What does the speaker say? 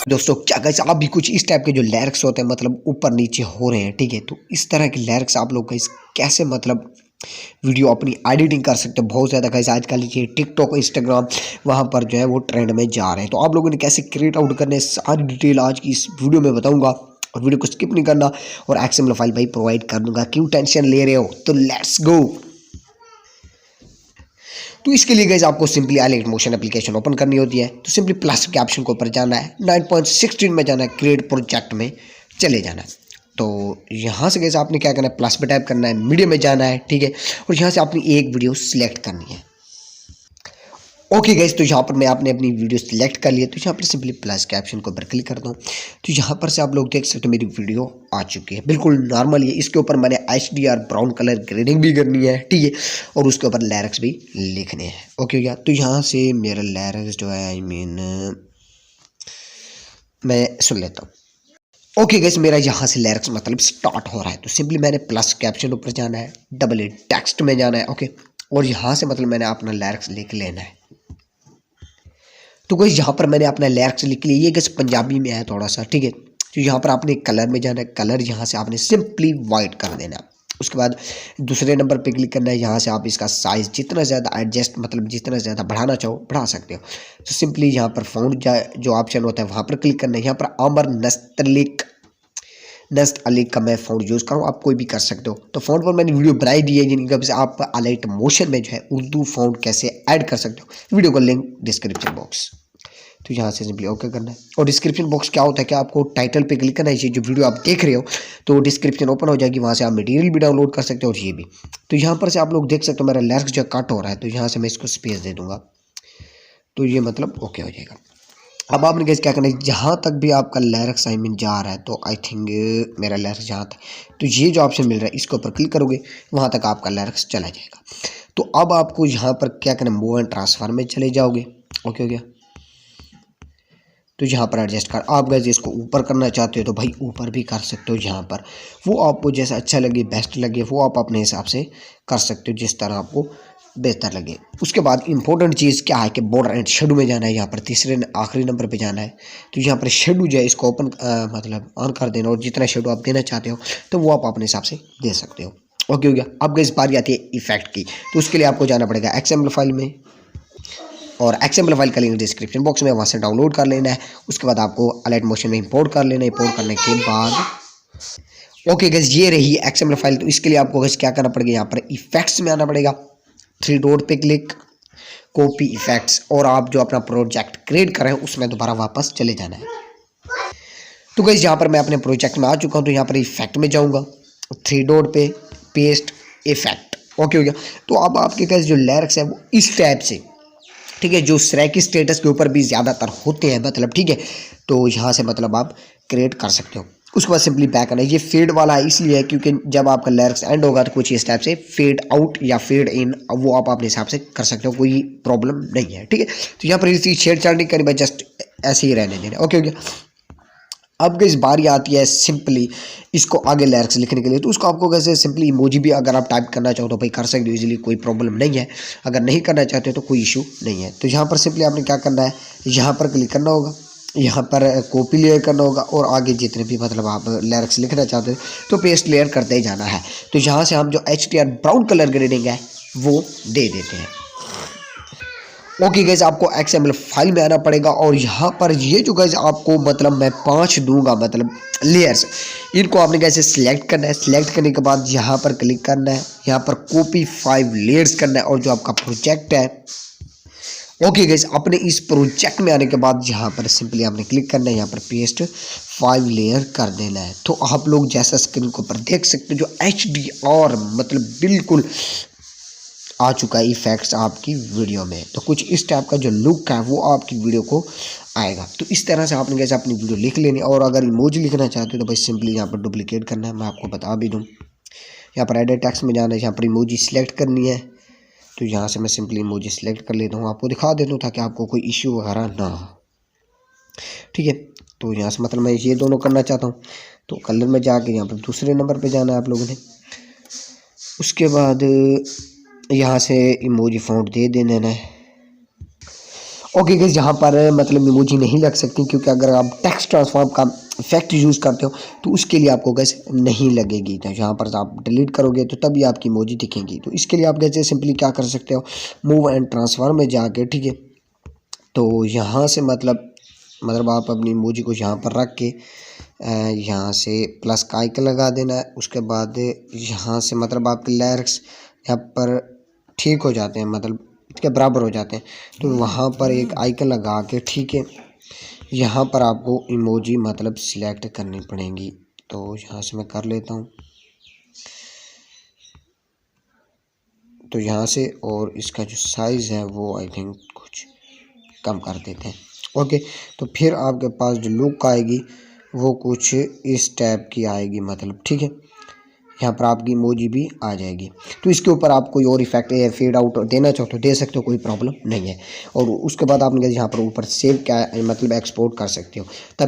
दोस्तों क्या गाइस आप भी कुछ इस टाइप के जो लिरिक्स होते हैं मतलब ऊपर नीचे हो रहे हैं, ठीक है। तो इस तरह के लिरिक्स आप लोग गाइस कैसे मतलब वीडियो अपनी एडिटिंग कर सकते हो। बहुत ज़्यादा गाइस आजकल ये टिकटॉक इंस्टाग्राम वहाँ पर जो है वो ट्रेंड में जा रहे हैं। तो आप लोगों ने कैसे क्रिएट आउट करने सारी डिटेल आज की इस वीडियो में बताऊंगा और वीडियो को स्किप नहीं करना और एक्सएमएल फाइल भाई प्रोवाइड कर दूंगा। क्यों टेंशन ले रहे हो, तो लेट्स गो। तो इसके लिए गाइस आपको simply elite motion application open करनी होती है। तो सिंपली प्लस के ऑप्शन के ऊपर जाना है, 9.16 में जाना है, क्रिएट प्रोजेक्ट में चले जाना है। तो यहाँ से गाइस आपने क्या करना है, प्लस पे टाइप करना है, मीडिया में जाना है, ठीक है। और यहाँ से आपने एक वीडियो सिलेक्ट करनी है। ओके गाइस, तो यहाँ पर मैं आपने अपनी वीडियो सिलेक्ट कर लिया। तो यहाँ पर सिंपली प्लस के ऑप्शन के ऊपर क्लिक करता हूँ। तो यहाँ पर से आप लोग देख सकते हो मेरी वीडियो आ चुकी है, बिल्कुल नॉर्मल है। इसके ऊपर मैंने HDR ब्राउन कलर ग्रेडिंग भी करनी है, ठीक है। और उसके ऊपर लिरिक्स भी लिखने हैं। ओके क्या, तो यहाँ से मेरा लिरिक्स जो है मैं सुन लेता हूँ। ओके गाइस, मेरा यहाँ से लिरिक्स मतलब स्टार्ट हो रहा है। तो सिंपली मैंने प्लस के ऑप्शन ऊपर जाना है, डबल ए टेक्स्ट में जाना है, ओके। और यहाँ से मतलब मैंने अपना लिरिक्स लिख लेना है। तो गाइस यहाँ पर मैंने अपना लिरिक्स लिख लिया। ये गाइस पंजाबी में है थोड़ा सा, ठीक है। तो यहाँ पर आपने कलर में जाना है, कलर यहाँ से आपने सिंपली वाइट कर देना है। उसके बाद दूसरे नंबर पे क्लिक करना है। यहाँ से आप इसका साइज़ जितना ज़्यादा एडजस्ट मतलब जितना ज़्यादा बढ़ाना चाहो बढ़ा सकते हो। तो सिंपली यहाँ पर फ़ॉन्ट जो ऑप्शन होता है वहाँ पर क्लिक करना है। यहाँ पर आमर नस्त अली का मैं फ़ॉन्ट यूज़ करूँ, आप कोई भी कर सकते हो। तो फ़ॉन्ट पर मैंने वीडियो बनाई दी है, जिनकी से आप अलाइट मोशन में जो है उर्दू फ़ॉन्ट कैसे ऐड कर सकते हो, वीडियो का लिंक डिस्क्रिप्शन बॉक्स। तो यहाँ से सिंपली ओके करना है। और डिस्क्रिप्शन बॉक्स क्या होता है कि आपको टाइटल पे क्लिक करना है। ये जो वीडियो आप देख रहे हो तो डिस्क्रिप्शन ओपन हो जाएगी, वहाँ से आप मटेरियल भी डाउनलोड कर सकते हो और ये भी। तो यहाँ पर से आप लोग देख सकते हो मेरा लिरिक्स जो कट हो रहा है। तो यहाँ से मैं इसको स्पेस दे दूंगा, तो ये मतलब ओके हो जाएगा। अब आपने कैसे क्या करना है, जहाँ तक भी आपका लिरिक्स जा रहा है, तो आई थिंक मेरा लिरिक्स जहाँ तक, तो ये जो ऑप्शन मिल रहा है इसके ऊपर क्लिक करोगे, वहाँ तक आपका लिरिक्स चला जाएगा। तो अब आपको यहाँ पर क्या करना है, मूव एंड ट्रांसफर में चले जाओगे। ओके हो गया। तो यहाँ पर एडजस्ट कर, आप गैस इसको ऊपर करना चाहते हो तो भाई ऊपर भी कर सकते हो। यहाँ पर वो आपको जैसा अच्छा लगे, बेस्ट लगे, वो आप अपने हिसाब से कर सकते हो, जिस तरह आपको बेहतर लगे। उसके बाद इंपॉर्टेंट चीज़ क्या है कि बॉर्डर एंड शेडो में जाना है। यहाँ पर तीसरे आखिरी नंबर पे जाना है। तो यहाँ पर शेडो जो है इसको ओपन मतलब ऑन कर देना, और जितना शेडो आप देना चाहते हो तो वो आप अपने हिसाब से दे सकते हो। ओके हो गया। अब गैस बारी आती है इफेक्ट की। तो उसके लिए आपको जाना पड़ेगा XML फाइल में, और XML फाइल का लिंक डिस्क्रिप्शन बॉक्स में, वहाँ से डाउनलोड कर लेना है। उसके बाद आपको अलाइट मोशन में इंपोर्ट कर लेना है। इंपोर्ट करने के बाद ओके गैस, ये रही XML फाइल। तो इसके लिए आपको गैस क्या करना पड़ेगा, यहाँ पर इफेक्ट्स में आना पड़ेगा, 3 डॉट पे क्लिक, कॉपी इफेक्ट्स, और आप जो अपना प्रोजेक्ट क्रिएट कर रहे हैं उसमें दोबारा वापस चले जाना है। तो गैस यहाँ पर मैं अपने प्रोजेक्ट में आ चुका हूँ। तो यहाँ पर इफेक्ट में जाऊँगा, 3 डॉट पे पेस्ट इफेक्ट, ओके हो गया। तो अब आपके पास जो लिरिक्स है वो इस टाइप से, ठीक है, जो श्रेकी स्टेटस के ऊपर भी ज़्यादातर होते हैं मतलब, ठीक है। तो यहाँ से मतलब आप क्रिएट कर सकते हो। उसके बाद सिंपली बैक आना है। ये फेड वाला है इसलिए है क्योंकि जब आपका लिरिक्स एंड होगा तो कुछ इस टाइप से फेड आउट या फेड इन, वो आप अपने हिसाब से कर सकते हो, कोई प्रॉब्लम नहीं है, ठीक है। तो यहाँ पर इसी छेड़छाड़ नहीं करनी, जस्ट ऐसे ही रहने देना, ओके हो गया। अब इस बारी आती है सिंपली इसको आगे लिरिक्स लिखने के लिए। तो उसको आपको कैसे सिंपली इमोजी भी अगर आप टाइप करना चाहो तो भाई कर सकते हो इजीली, कोई प्रॉब्लम नहीं है। अगर नहीं करना चाहते तो कोई इशू नहीं है। तो यहाँ पर सिंपली आपने क्या करना है, यहाँ पर क्लिक करना होगा, यहाँ पर कॉपी लेयर करना होगा, और आगे जितने भी मतलब आप लिरिक्स लिखना चाहते हो तो पेस्ट लेयर करते ही जाना है। तो यहाँ से हम जो HDR ब्राउन कलर ग्रेडिंग है वो दे देते हैं। ओके गैस, आपको XML फाइल में आना पड़ेगा, और यहाँ पर ये जो गैस आपको मतलब मैं 5 दूंगा मतलब लेयर्स, इनको आपने कैसे सिलेक्ट करना है। सिलेक्ट करने के बाद यहाँ पर क्लिक करना है, यहाँ पर कॉपी 5 लेयर्स करना है, और जो आपका प्रोजेक्ट है, ओके गैस, अपने इस प्रोजेक्ट में आने के बाद यहाँ पर सिंपली आपने क्लिक करना है, यहाँ पर पेस्ट 5 लेयर कर देना है। तो आप लोग जैसा स्क्रीन के ऊपर देख सकते हो जो HDR मतलब बिल्कुल आ चुका है इफेक्ट्स आपकी वीडियो में। तो कुछ इस टाइप का जो लुक है वो आपकी वीडियो को आएगा। तो इस तरह से आपने कैसे अपनी वीडियो लिख लेनी। और अगर इमोजी लिखना चाहते हो तो भाई सिंपली यहाँ पर डुप्लीकेट करना है, मैं आपको बता भी दूँ। यहाँ पर एडिट टेक्स्ट में जाना है, यहाँ पर इमोजी सिलेक्ट करनी है। तो यहाँ से मैं सिंपली इमोजी सिलेक्ट कर लेता हूँ, आपको दिखा देता हूँ ताकि आपको कोई इश्यू वगैरह ना हो, ठीक है। तो यहाँ से मतलब मैं ये दोनों करना चाहता हूँ। तो कलर में जाके यहाँ पर दूसरे नंबर पर जाना है आप लोगों ने। उसके बाद यहाँ से इमोजी फ़ॉन्ट दे देना है। ओके गाइस, यहाँ पर मतलब इमोजी नहीं लग सकती क्योंकि अगर आप टेक्स्ट ट्रांसफॉर्म का इफेक्ट यूज़ करते हो तो उसके लिए आपको गाइस नहीं लगेगी। तो यहाँ पर आप डिलीट करोगे तो तभी आपकी इमोजी दिखेंगी। तो इसके लिए आप कैसे सिंपली क्या कर सकते हो, मूव एंड ट्रांसफॉर्म में जाके, ठीक है, तो यहाँ से मतलब आप अपनी इमोजी को यहाँ पर रख के यहाँ से प्लस का आइकन लगा देना है। उसके बाद यहाँ से मतलब आपके लिरिक्स यहाँ पर ठीक हो जाते हैं, मतलब इसके बराबर हो जाते हैं। तो वहाँ पर एक आइकन लगा के, ठीक है, यहाँ पर आपको इमोजी मतलब सिलेक्ट करनी पड़ेगी। तो यहाँ से मैं कर लेता हूँ, तो यहाँ से, और इसका जो साइज़ है वो आई थिंक कुछ कम कर देते हैं। ओके, तो फिर आपके पास जो लुक आएगी वो कुछ इस टाइप की आएगी, मतलब ठीक है, यहाँ पर आपकी इमोजी भी आ जाएगी। तो इसके ऊपर आप कोई और इफेक्ट या फेड आउट देना चाहो तो दे सकते हो, कोई प्रॉब्लम नहीं है। और उसके बाद आपने यहाँ पर ऊपर सेव क्या मतलब एक्सपोर्ट कर सकते हो तब